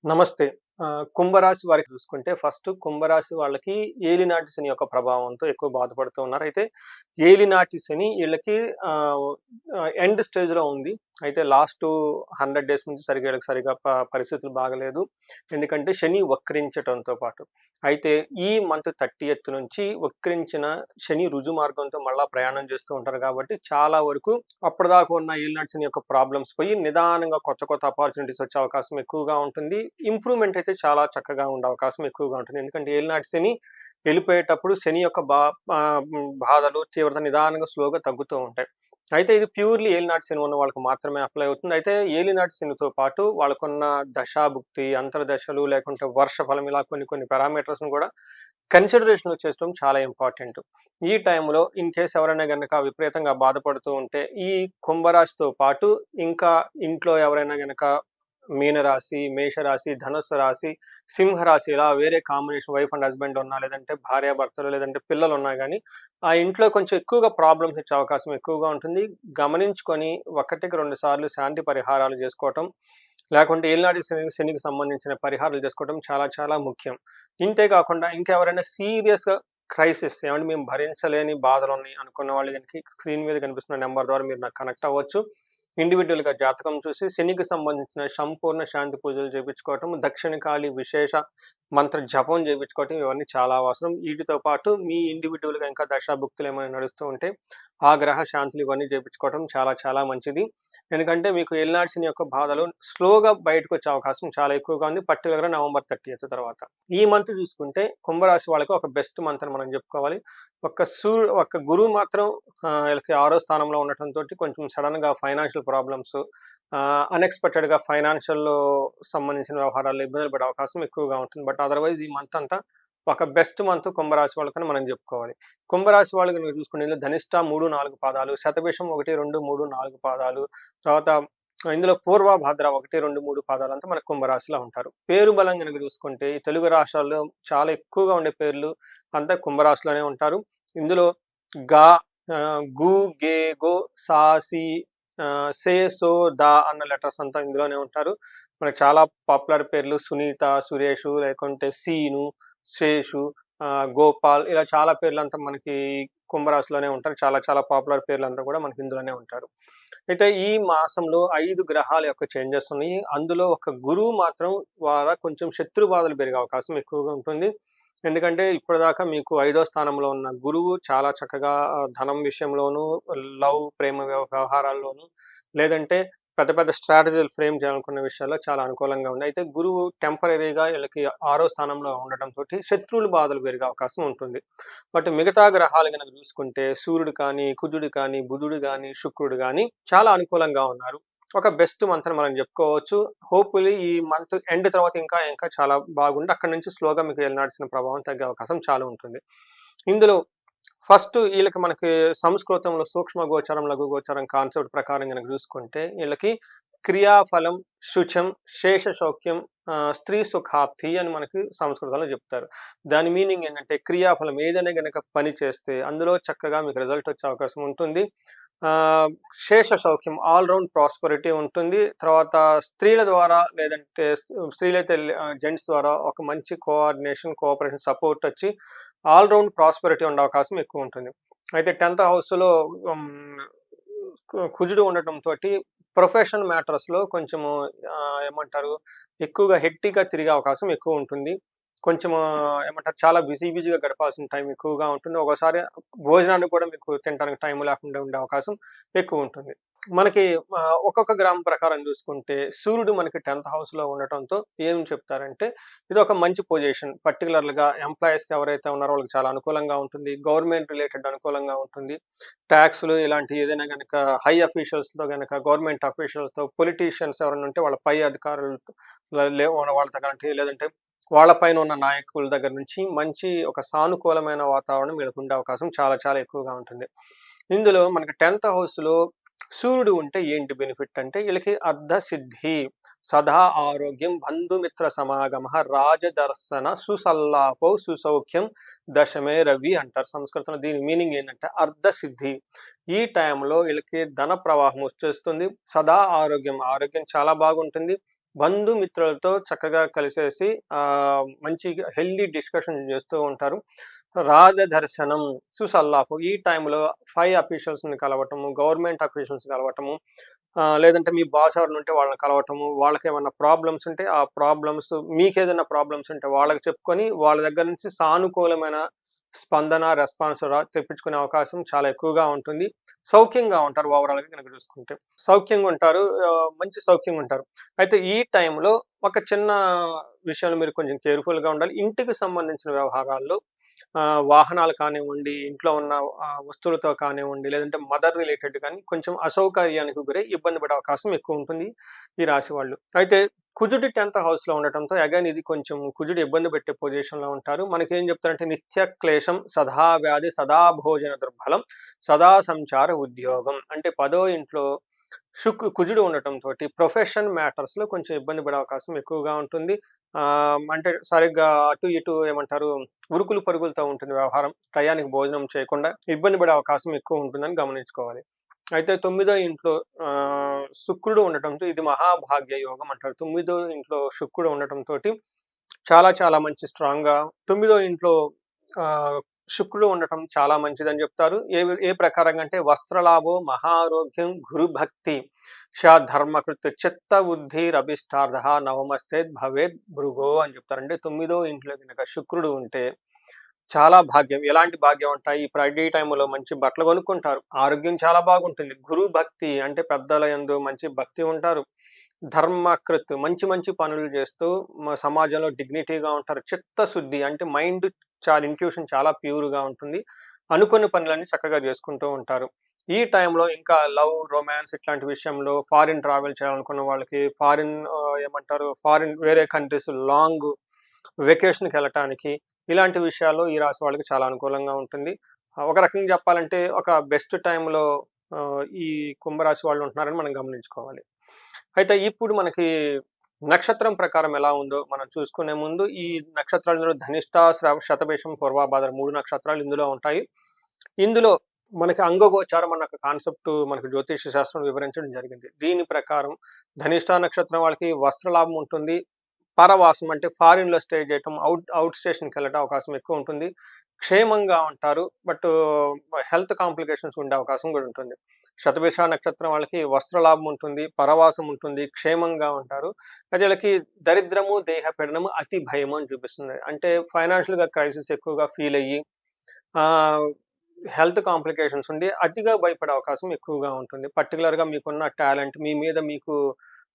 నమస్తే. కుంభరాశి వారికి చూసుకుంటే ఫస్ట్ కుంభరాశి వాళ్ళకి ఏలినాటి శని యొక్క ప్రభావంతో ఎక్కువ బాధపడుతూ ఉన్నారు. అయితే ఏలినాటి శని ఈళ్ళకి ఆహ్, ఎండ్ స్టేజ్‌లో ఉంది. అయితే లాస్టు 100 డేస్ నుంచి ఈళ్ళకి సరిగ్గా పరిస్థితులు బాగాలేదు. ఎందుకంటే శని వక్రించటంతో పాటు. అయితే ఈ మంత్ 30థ్ నుంచి వక్రించిన శని రుజు మార్గంతో మళ్ళా ప్రయాణం చేస్తూ ఉంటారు కాబట్టి చాలా వరకు అప్పటిదాకా ఉన్న ఏలినాటి శని యొక్క ప్రాబ్లమ్స్ పోయి నిదానంగా కొత్త కొత్త అపార్చునిటీస్ వచ్చే అవకాశం ఎక్కువగా ఉంటుంది. ఇంప్రూవ్‌మెంట్ అయితే చాలా చక్కగా ఉండే అవకాశం ఎక్కువగా ఉంటుంది. ఎందుకంటే ఏలినాటి శని వెళ్ళిపోయేటప్పుడు శని యొక్క బాధలు, తీవ్రత నిదానంగా స్లోగా తగ్గుతూ ఉంటాయి. అయితే ఇది ప్యూర్‌లీ ఏలినాటి శని ఉన్న వాళ్ళకి మాత్రమే అప్లై అవుతుంది. అయితే ఏలినాటి శనితో పాటు వాళ్ళకున్న దశాభుక్తి, అంతర్దశలు లేకుంటే వర్ష ఫలం ఇలా కొన్ని కొన్ని పారామీటర్స్‌ని కూడా కన్సిడరేషన్‌లో చేసుకోవడం చాలా ఇంపార్టెంట్. ఈ టైంలో ఇన్ కేస్ ఎవరైనా గనక విపరీతంగా బాధపడుతూ ఉంటే, ఈ కుంభరాశితో పాటు ఇంకా ఇంట్లో ఎవరైనా గనక మీనరాశి, మేషరాశి, ధనుస్సు రాశి, సింహరాశి ఇలా వేరే కాంబినేషన్ వైఫ్ అండ్ హస్బెండ్ ఉన్నా, లేదంటే భార్యాభర్తలు, లేదంటే పిల్లలున్నా గానీ, ఆ ఇంట్లో కొంచెం ఎక్కువగా ప్రాబ్లమ్స్ వచ్చే అవకాశం ఎక్కువగా ఉంటుంది. గమనించుకొని ఒకటికి 2 సార్లు శాంతి పరిహారాలు జేసుకోవటం, లేకుంటే ఏలినాటి శనికి సంబంధించిన పరిహారాలు జేసుకోవటం చాలా చాలా ముఖ్యం. ఇంతే కాకుండా ఇంకెవరైనా సీరియస్‌గా క్రైసిస్ ఏవండీ మేము భరించలేని బాధలున్నాయి అనుకున్న వాళ్ళు గనుక స్క్రీన్ మీద కనిపిస్తున్న నంబర్ ద్వారా మీరు నాకు కనెక్ట్ అవ్వచ్చు. ఇండివిడ్యువల్‌గా జాతకం చూసి శనికి సంబంధించిన సంపూర్ణ శాంతి పూజలు చేపించుకోవటం, దక్షిణకాళి విశేష మంత్ర జపం చేపించుకోవటం ఇవన్నీ చాలా అవసరం. వీటితో పాటు మీ ఇండివిడ్యువల్‌గా ఇంకా దశాభుక్తులు ఏమైనా నడుస్తూ ఉంటే, ఆ గ్రహ శాంతులు ఇవన్నీ చేపించుకోవటం చాలా చాలా మంచిది. ఎందుకంటే మీకు ఏలినాటి శని యొక్క బాధలు స్లోగా బయటకొచ్చే అవకాశం చాలా ఎక్కువగా ఉంది. పర్టిక్యులర్‌గా నవంబర్ 30థ్ తర్వాత. ఈ మంత్ చూసుకుంటే కుంభరాశి వాళ్ళకి ఒక బెస్ట్ మంత్ అని మనం చెప్పుకోవాలి. ఒక్క గురువు మాత్రం వీళ్ళకి 6వ స్థానంలో ఉండటంతోటి కొంచెం సడెన్‌గా ఫైనాన్షియల్ ప్రాబ్లమ్స్ అన్‌ఎక్స్‌పెక్టెడ్‌గా ఫైనాన్షియల్‌లో సంబంధించిన వ్యవహారాల్లో ఇబ్బందులు పడే అవకాశం ఎక్కువగా ఉంటుంది. బట్ అదర్‌వైజ్ ఈ మంత్ అంతా ఒక బెస్ట్ మంత్ కుంభరాశి వాళ్ళకని మనం చెప్పుకోవాలి. కుంభరాశి వాళ్ళు గనుక చూసుకుంటే ఇందులో ధనిష్ట 3, 4 పాదాలు, శతభిషం 1, 2, 3, 4 పాదాలు, తర్వాత ఇందులో పూర్వ భాద్ర 1, 2, 3 పాదాలంతా మన కుంభరాశిలో ఉంటారు. పేరు బలం గనుక చూసుకుంటే ఈ తెలుగు రాష్ట్రాల్లో చాలా ఎక్కువగా ఉండే పేర్లు అంతా కుంభరాశిలోనే ఉంటారు. ఇందులో గా, గు, గే, గో, సా, సి, సే, సో, ద అన్న లెటర్స్ అంతా ఇందులోనే ఉంటారు. మనకు చాలా పాపులర్ పేర్లు సునీత, సురేషు లేకుంటే సీను, శేషు, గోపాల్ ఇలా చాలా పేర్లంతా మనకి కుంభరాశిలోనే ఉంటారు. చాలా చాలా పాపులర్ పేర్లంతా కూడా మనకి ఇందులోనే ఉంటారు. అయితే ఈ మాసంలో 5 గ్రహాల యొక్క చేంజెస్ ఉన్నాయి. అందులో ఒక గురువు మాత్రం ద్వారా కొంచెం శత్రు బాధలు పెరిగే అవకాశం ఎక్కువగా ఉంటుంది. ఎందుకంటే ఇప్పటిదాకా మీకు 5వ స్థానంలో ఉన్న గురువు చాలా చక్కగా ధనం విషయంలోనూ, ప్రేమ వ్యవహారాల్లోనూ, లేదంటే పెద్ద పెద్ద స్ట్రాటజీలు ఫ్రేమ్ చేయాలనుకున్న విషయాల్లో చాలా అనుకూలంగా ఉంది. అయితే గురువు టెంపరరీగా వీళ్ళకి 6వ స్థానంలో ఉండటంతోటి శత్రువుల బాధలు పెరిగే అవకాశం ఉంటుంది. బట్ మిగతా గ్రహాలు గనక చూసుకుంటే సూర్యుడు కానీ, కుజుడు కానీ, బుధుడు గానీ, శుక్రుడు గానీ చాలా అనుకూలంగా ఉన్నారు. ఒక బెస్ట్ మంత్ అని మనం చెప్పుకోవచ్చు. హోప్‌ఫుల్లీ ఈ మంత్ ఎండ్ తర్వాత ఇంకా ఇంకా చాలా బాగుండి అక్కడి నుంచి స్లోగా మీకు ఏలినాటి ప్రభావం తగ్గే అవకాశం చాలా ఉంటుంది. ఇందులో ఫస్ట్ ఈళ్ళకి మనకి సంస్కృతంలో సూక్ష్మ గోచరం, లఘు గోచరం కాన్సెప్ట్ ప్రకారం గనక చూసుకుంటే ఈళ్ళకి క్రియాఫలం, శుచం, శేషశౌక్యం, స్త్రీ సుఖాప్తి అని మనకి సంస్కృతంలో చెప్తారు. దాని మీనింగ్ ఏంటంటే క్రియాఫలం ఏదైనా గనక పని చేస్తే అందులో చక్కగా మీకు రిజల్ట్ వచ్చే అవకాశం ఉంటుంది. ఆహ్, శేష సౌఖ్యం ఆల్ రౌండ్ ప్రాస్పెరిటీ ఉంటుంది. తర్వాత స్త్రీల ద్వారా లేదంటే స్త్రీలైతే జెంట్స్ ద్వారా ఒక మంచి కోఆర్డినేషన్, కోఆపరేషన్, సపోర్ట్ వచ్చి ఆల్ రౌండ్ ప్రాస్పెరిటీ ఉండే అవకాశం ఎక్కువ ఉంటుంది. అయితే 10థ్ హౌస్‌లో హ్మ్, కుజుడు ఉండటంతోటి ప్రొఫెషన్ మ్యాటర్స్‌లో కొంచెము ఏమంటారు ఎక్కువగా హెక్టిక్‌గా తిరిగే అవకాశం ఎక్కువ ఉంటుంది. కొంచెము ఏమంటారు చాలా బిజీగా గడపాల్సిన టైం ఎక్కువగా ఉంటుంది. ఒక్కోసారి భోజనానికి కూడా మీకు తినటానికి టైం లేకుండా ఉండే అవకాశం ఎక్కువుంటుంది. మనకి ఒక్కొక్క గ్రామం ప్రకారం చూసుకుంటే సూర్యుడు మనకి 10థ్ హౌస్‌లో ఉండటంతో ఏం చెప్తారంటే ఇదొక మంచి పొజిషన్. పర్టిక్యులర్‌గా ఎంప్లాయీస్‌కి ఎవరైతే ఉన్నారో వాళ్ళకి చాలా అనుకూలంగా ఉంటుంది. గవర్నమెంట్ రిలేటెడ్ అనుకూలంగా ఉంటుంది. టాక్స్‌లు ఇలాంటి ఏదైనా గనక హై అఫీషియల్స్‌తో గనక గవర్నమెంట్ అఫీషియల్స్‌తో పొలిటీషియన్స్ ఎవరైనా ఉంటే వాళ్ళ పై అధికారులతో వాళ్ళతో కంటే లేదంటే వాళ్ళ పైన ఉన్న నాయకుల దగ్గర నుంచి మంచి ఒక సానుకూలమైన వాతావరణం వీళ్ళకుండే అవకాశం చాలా చాలా ఎక్కువగా ఉంటుంది. ఇందులో మనకి 10థ్ హౌస్‌లో సూర్యుడు ఉంటే ఏంటి బెనిఫిట్ అంటే వీళ్ళకి అర్ధసిద్ధి, సదా ఆరోగ్యం, బంధుమిత్ర సమాగమః, రాజదర్శన, సుసల్లాపౌ, సుసౌఖ్యం, దశమే రవి అంటారు సంస్కృతంలో. దీని మీనింగ్ ఏంటంటే అర్ధసిద్ధి. ఈ టైంలో వీళ్ళకి ధన ప్రవాహం వచ్చేస్తుంది. సదా ఆరోగ్యం, ఆరోగ్యం చాలా బాగుంటుంది. బంధుమిత్రులతో చక్కగా కలిసేసి మంచిగా హెల్తీ డిస్కషన్ చేస్తూ ఉంటారు. రాజదర్శనం, సుసల్లాపు ఈ టైంలో అఫీషియల్స్‌ని కలవటము, గవర్నమెంట్ అఫీషియల్స్‌ని కలవటము, లేదంటే మీ బాస్ ఎవరైనా ఉంటే వాళ్ళని కలవటము, వాళ్ళకేమన్నా ప్రాబ్లమ్స్ ఉంటే ఆ ప్రాబ్లమ్స్, మీకేదైనా ప్రాబ్లమ్స్ ఉంటే వాళ్ళకి చెప్పుకొని వాళ్ళ దగ్గర నుంచి సానుకూలమైన స్పందన, రెస్పాన్స్ తెప్పించుకునే అవకాశం చాలా ఎక్కువగా ఉంటుంది. సౌఖ్యంగా ఉంటారు ఓవరాల్‌గా గనక చూసుకుంటే. సౌఖ్యంగా ఉంటారు. మంచి సౌఖ్యంగా ఉంటారు. అయితే ఈ టైంలో ఒక చిన్న విషయంలో మీరు కొంచెం కేర్‌ఫుల్‌గా ఉండాలి. ఇంటికి సంబంధించిన వ్యవహారాల్లో వాహనాలు కానివ్వండి, ఇంట్లో ఉన్న వస్తువులతో కానివ్వండి, లేదంటే మదర్ రిలేటెడ్ కానీ కొంచెం అసౌకర్యానికి గురై ఇబ్బంది పడే అవకాశం ఎక్కువుంటుంది ఈ రాశి వాళ్ళు. అయితే కుజుడు 10థ్ హౌస్‌లో ఉండటంతో అగైన్ ఇది కొంచెం కుజుడు ఇబ్బంది పెట్టే పొజిషన్‌లో ఉంటారు. మనకేం చెప్తారంటే నిత్య క్లేశం, సదా వ్యాధి, సదా భోజన దుర్బలం, సదా సంచార ఉద్యోగం. అంటే 10థ్ ఇంట్లో కుజుడు ఉండటంతోటి ప్రొఫెషన్ మ్యాటర్స్‌లో కొంచెం ఇబ్బంది పడే అవకాశం ఎక్కువగా ఉంటుంది. అంటే సరిగ్గా అటు ఇటు ఏమంటారు ఉరుకులు పరుగులతో ఉంటుంది వ్యవహారం. టయానికి భోజనం చేయకుండా ఇబ్బంది పడే అవకాశం ఎక్కువ ఉంటుందని గమనించుకోవాలి. అయితే 9థ్ ఇంట్లో శుక్రుడు ఉండటంతో ఇది మహాభాగ్య యోగం అంటారు. 9థ్ ఇంట్లో శుక్రుడు ఉండటంతోటి చాలా చాలా మంచి స్ట్రాంగ్‌గా 9థ్ ఇంట్లో ఆహ్, శుక్రుడు ఉండటం చాలా మంచిదని జెప్తారు. ఏ ప్రకారంగా అంటే వస్త్రలాభో, మహారోగ్యం, గురుభక్తి, ధర్మకృత్, చిత్తబుద్ధిరభిష్టార్థః, నవమస్తేద్ భవేద్ భృగో అని చెప్తారు. అంటే 9థ్ ఇంట్లో గనక శుక్రుడు ఉంటే చాలా భాగ్యం. ఎలాంటి భాగ్యం అంట ఈ ఫ్రైడే టైమ్‌లో మంచి బట్టలు కొనుక్కుంటారు. ఆరోగ్యం చాలా బాగుంటుంది. గురు భక్తి అంటే పెద్దల యందు మంచి భక్తి ఉంటారు. ధర్మకృత్ మంచి మంచి పనులు చేస్తూ సమాజంలో డిగ్నిటీగా ఉంటారు. చిత్తశుద్ధి అంటే మైండ్ ఇంట్యూషన్ చాలా ప్యూర్‌గా ఉంటుంది. అనుకున్న పనులన్నీ చక్కగా చేసుకుంటూ ఉంటారు. ఈ టైంలో ఇంకా లవ్, రొమాన్స్ ఇట్లాంటి విషయంలో ఫారిన్ ట్రావెల్ చేయాలనుకున్న వాళ్ళకి ఫారిన్ వేరే కంట్రీస్ లాంగ్ వెకేషన్‌కెళ్ళటానికి ఇలాంటి విషయాల్లో ఈ రాశి వాళ్ళకి చాలా అనుకూలంగా ఉంటుంది. ఒక రకంగా చెప్పాలంటే ఒక బెస్ట్ టైమ్‌లో ఈ కుంభరాశి వాళ్ళు ఉంటున్నారని మనం గమనించుకోవాలి. అయితే ఇప్పుడు మనకి నక్షత్రం ప్రకారం ఎలా ఉందో మనం చూసుకునే ముందు ఈ నక్షత్రాలు ధనిష్ట, శతభిషం, పూర్వభాద్ర 3 నక్షత్రాలు ఇందులో ఉంటాయి. ఇందులో మనకి అంగగోచారం అన్న ఒక కాన్సెప్ట్ మనకు జ్యోతిష శాస్త్రం వివరించడం జరిగింది. దీని ప్రకారం ధనిష్ట నక్షత్రం వాళ్ళకి వస్త్రలాభం ఉంటుంది. పరవాసం అంటే ఫారిన్‌లో స్టే చేయటం, అవుట్ స్టేషన్‌కెళ్ళటం అవకాశం ఎక్కువుంటుంది. క్షేమంగా ఉంటారు. బట్ హెల్త్ కాంప్లికేషన్స్ ఉండే అవకాశం గూడా ఉంటుంది. శతభిష నక్షత్రం వాళ్ళకి వస్త్రలాభం ఉంటుంది, పరవాసం ఉంటుంది, క్షేమంగా ఉంటారు. అయితే వీళ్ళకి దరిద్రము, దేహపీడనము, అతి భయము అని చూపిస్తుంది. అంటే ఫైనాన్షియల్‌గా క్రైసిస్ ఎక్కువగా ఫీల్ అయ్యి ఆహ్, హెల్త్ కాంప్లికేషన్స్ ఉండి అతిగా భయపడే అవకాశం ఎక్కువగా ఉంటుంది. పర్టిక్యులర్‌గా మీకున్న టాలెంట్ మీ మీద మీకు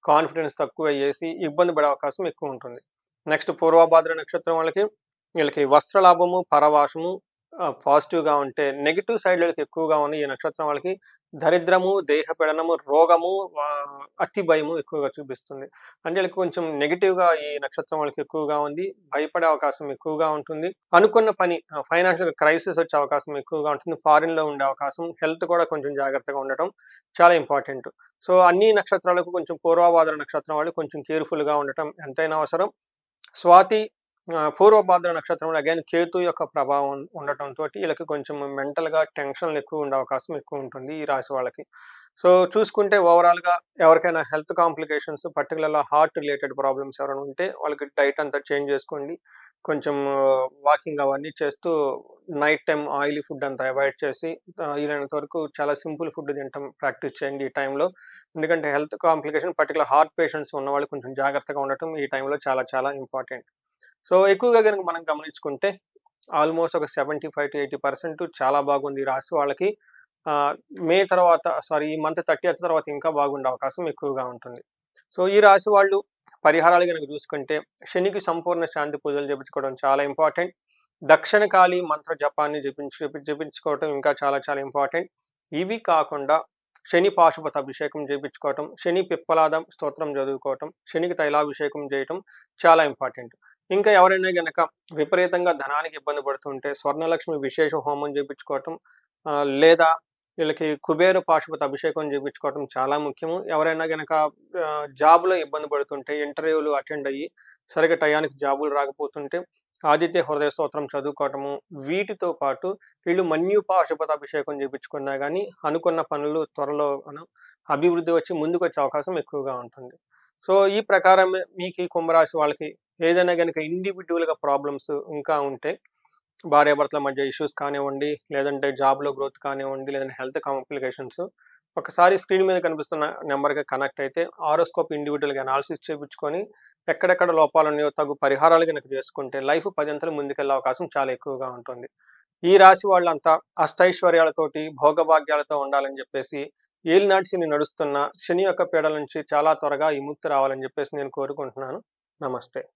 కాన్ఫిడెన్స్ తక్కువయ్యేసి ఇబ్బంది పడే అవకాశం ఎక్కువుంటుంది. నెక్స్ట్ పూర్వభాద్ర నక్షత్రం వాళ్ళకి వీళ్ళకి వస్త్రలాభము, పరవాసము పాజిటివ్‌గా ఉంటే నెగెటివ్ సైడ్ వీళ్ళకి ఎక్కువగా ఉన్న ఈ నక్షత్రం వాళ్ళకి దరిద్రము, దేహపీడనము, రోగము, అతి భయము ఎక్కువగా చూపిస్తుంది. అంటే వీళ్ళకి కొంచెం నెగెటివ్‌గా ఈ నక్షత్రం వాళ్ళకి ఎక్కువగా ఉంది. భయపడే అవకాశం ఎక్కువగా ఉంటుంది. అనుకున్న పని ఫైనాన్షియల్ క్రైసిస్ వచ్చే అవకాశం ఎక్కువగా ఉంటుంది. ఫారిన్‌లో ఉండే అవకాశం, హెల్త్ కూడా కొంచెం జాగ్రత్తగా ఉండటం చాలా ఇంపార్టెంట్. సో, అన్ని నక్షత్రాలకు కొంచెం పూర్వభాద్ర నక్షత్రం వాళ్ళు కొంచెం కేర్‌ఫుల్‌గా ఉండటం ఎంతైనా అవసరం. స్వాతి పూర్వభాద్ర నక్షత్రంలో అగైన్ కేతు యొక్క ప్రభావం ఉండటంతోటి ఈళ్ళకి కొంచెం మెంటల్‌గా టెన్షన్‌లు ఎక్కువ ఉండే అవకాశం ఎక్కువుంటుంది ఈ రాశి వాళ్ళకి. సో, చూసుకుంటే ఓవరాల్‌గా ఎవరికైనా హెల్త్ కాంప్లికేషన్స్ పర్టిక్యులర్‌గా హార్ట్ రిలేటెడ్ ప్రాబ్లమ్స్ ఎవరైనా ఉంటే వాళ్ళకి డైట్ అంతా చేంజ్ చేసుకోండి. కొంచెం వాకింగ్ అవన్నీ చేస్తూ నైట్ టైమ్ ఆయిలీ ఫుడ్ అంతా అవాయిడ్ చేసి వీలైనంత వరకు చాలా సింపుల్ ఫుడ్ తినటం ప్రాక్టీస్ చేయండి ఈ టైంలో. ఎందుకంటే health complication particular heart patients ఉన్నవాళ్ళు కొంచెం జాగ్రత్తగా ఉండటం ఈ టైంలో చాలా చాలా ఇంపార్టెంట్. సో, ఎక్కువగా గనుక మనం గమనించుకుంటే ఆల్‌మోస్ట్ ఒక 75-80% చాలా బాగుంది ఈ రాశి వాళ్ళకి. ఆహ్, ఈ మంత్ 30థ్ తర్వాత ఇంకా బాగుండే అవకాశం ఎక్కువగా ఉంటుంది. సో, ఈ రాశి వాళ్ళు పరిహారాలు గనుక చూసుకుంటే శనికి సంపూర్ణ శాంతి పూజలు చేపించుకోవడం చాలా ఇంపార్టెంట్. దక్షిణ కాళీ మంత్ర జపాన్ని జపించుకోవటం ఇంకా చాలా చాలా ఇంపార్టెంట్. ఇవి కాకుండా శని పాశుపత అభిషేకం చేపించుకోవటం, శని పిప్పలాదం స్తోత్రం చదువుకోవటం, శనికి తైలాభిషేకం చేయటం చాలా ఇంపార్టెంట్. ఇంకా ఎవరైనా గనక విపరీతంగా ధనానికి ఇబ్బంది పడుతుంటే స్వర్ణలక్ష్మి విశేష హోమం చేపించుకోవటం, లేదా వీళ్ళకి కుబేర పాశుపత అభిషేకం చేపించుకోవటం చాలా ముఖ్యము. ఎవరైనా గనక జాబ్‌లో ఇబ్బంది పడుతుంటే ఇంటర్వ్యూలు అటెండ్ అయ్యి సరిగ్గా టయానికి జాబులు రాకపోతుంటే ఆదిత్య హృదయ స్తోత్రం చదువుకోవటము. వీటితో పాటు వీళ్ళు మన్యు పాశుపత అభిషేకం చేపించుకున్నా గానీ అనుకున్న పనులు త్వరలో అభివృద్ధి వచ్చి ముందుకొచ్చే అవకాశం ఎక్కువగా ఉంటుంది. సో, ఈ ప్రకారం మీకు ఈ కుంభరాశి వాళ్ళకి ఏదైనా గనుక ఇండివిడ్యువల్‌గా ప్రాబ్లమ్స్ ఇంకా ఉంటే, భార్యాభర్తల మధ్య ఇష్యూస్ కానివ్వండి, లేదంటే జాబ్‌లో గ్రోత్ కానివ్వండి, లేదంటే హెల్త్ కాంప్లికేషన్స్, ఒకసారి స్క్రీన్ మీద కనిపిస్తున్న నంబర్‌కి కనెక్ట్ అయితే హారోస్కోప్ ఇండివిడ్యువల్‌గా అనాలిసిస్ చేపించుకొని, ఎక్కడెక్కడ లోపాలున్నాయో తగు పరిహారాలు గనుక చేసుకుంటే లైఫ్ పదింతలు ముందుకెళ్ళే అవకాశం చాలా ఎక్కువగా ఉంటుంది. ఈ రాశి వాళ్ళంతా అష్టైశ్వర్యాలతోటి, భోగభాగ్యాలతో ఉండాలని జెప్పేసి, ఏలినాటి శని నడుస్తున్న శని యొక్క పీడల నుంచి చాలా త్వరగా విముక్తి రావాలని జెప్పేసి నేను కోరుకుంటున్నాను. నమస్తే.